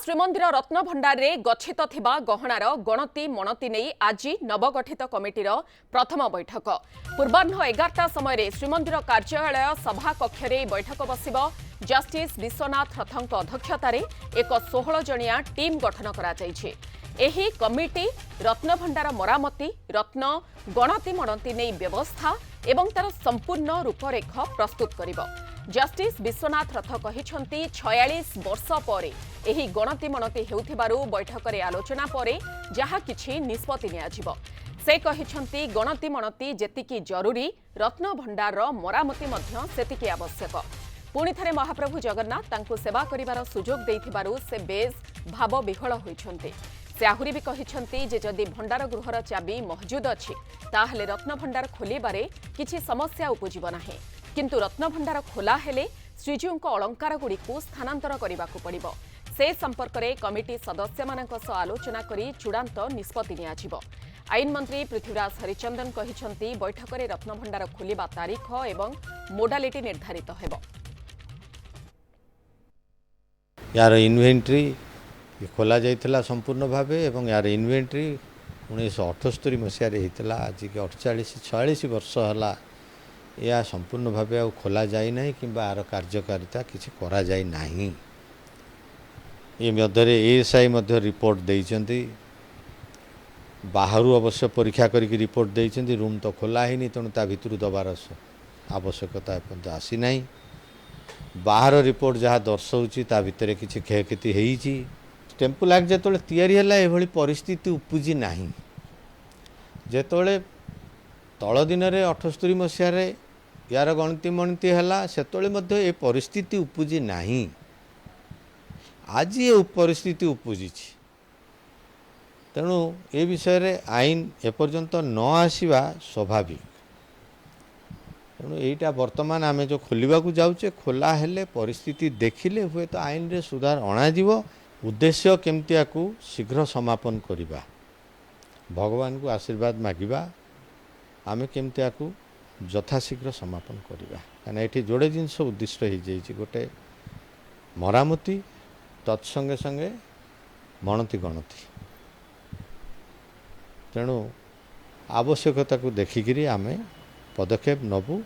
श्रीमंदिर रत्नभंडार रे गच्छित थिबा गहणार गणति मणति नहीं आज नवगठित कमिटीर प्रथम बैठक पूर्वाह्न 11टा समय श्रीमंदिर कार्यालय सभा कक्ष बैठक बसिब। जस्टिस विश्वनाथ रथଙ୍କ अध्यक्षतार एक 16 जणिया टीम गठन करा जायछि। एही कमिटी रत्नभंडार मरामती रत्न गणति मणति नहीं व्यवस्था एवं तार संपूर्ण रूपरेख प्रस्तुत करिब। जस्टिस विश्वनाथ रथ कहिछंती 46 वर्ष पर एही गणति मणति हेउथिबारु बैठक रे आलोचना परे जहा किछि निष्पत्ति नियाजिब। से कहिछंती गणति मणति जेतिकी जरूरी रत्न भंडार मरामती मध्य सेतिकी आवश्यक। पुणी थरे महाप्रभु जगन्नाथ तांकु सेवा करिवार सुजोग देइथिबारु से बेस भाव विह्वल होइछंती। से आहुरी भी कहिछंती जे जदि भंडार गृहर चाबी महजूद अछि ताहले रत्न भंडार खोलिबारे किछि समस्या उपजिब नाही, किंतु रत्न भंडार खोला हेले श्रीजीउଙ୍କ अलंकार गुड़िकु स्थानांतर करबाकू पड़िब। से संपर्क में कमिटी सदस्य मानक सह आलोचना करी चूड़ांत निष्पत्ति नियाजिब। आईन मंत्री पृथ्वीराज हरिचंदन कहिछंती बैठक में रत्न भंडार खोलिबा तारीख एवं मोडालिटी निर्धारित हेब। यार इन्वेंट्री खोला जाइथिला संपूर्ण भावे एवं यार इन्वेंट्री 1978 मसीह होता आज के 48-46 वर्ष है या संपूर्ण भावे आ खोला जाए ना कि आर कार्यकारिता किसी करा जाए नहीं। ये मध्य एएसआई रिपोर्ट देइचंती बाहर अवश्य परीक्षा करके रिपोर्ट देइचंती रूम तो खोला ही नहीं तेणु ता भितर दबार आवश्यकता आसी ना। बाहर रिपोर्ट जहाँ दर्शाऊँगी ता भितर किसी क्षयक्षति होईची। टेम्पल एक्ट जो तैयारी है ये परिस्थिति उपजी ना जेतोले तल दिन में 78 मसीह यार गणति मणति है से ये परिस्थिति उपजी ना। आज ये परिस्थिति उपजी तेणु ए विषय रे आईन एपर्यंत न आसवा स्वाभाविक। तेणु यहीटा बर्तमान आम जो खोलने को जाऊे खोला हेले परिस्थिति देखिले हुए तो आईन रे सुधार अणाजिव। उद्देश्य केमती को शीघ्र समापन करवा भगवान को आशीर्वाद मागिबा आमे केमती को यथाशीघ्र समापन करवा कहीं ये जोड़े जिनस उद्दिष्ट हो जाइए गोटे मरामती तत्संगे संगे मणति गणति। तेणु आवश्यकता को देखिकी आमे पदक्षेप नबू।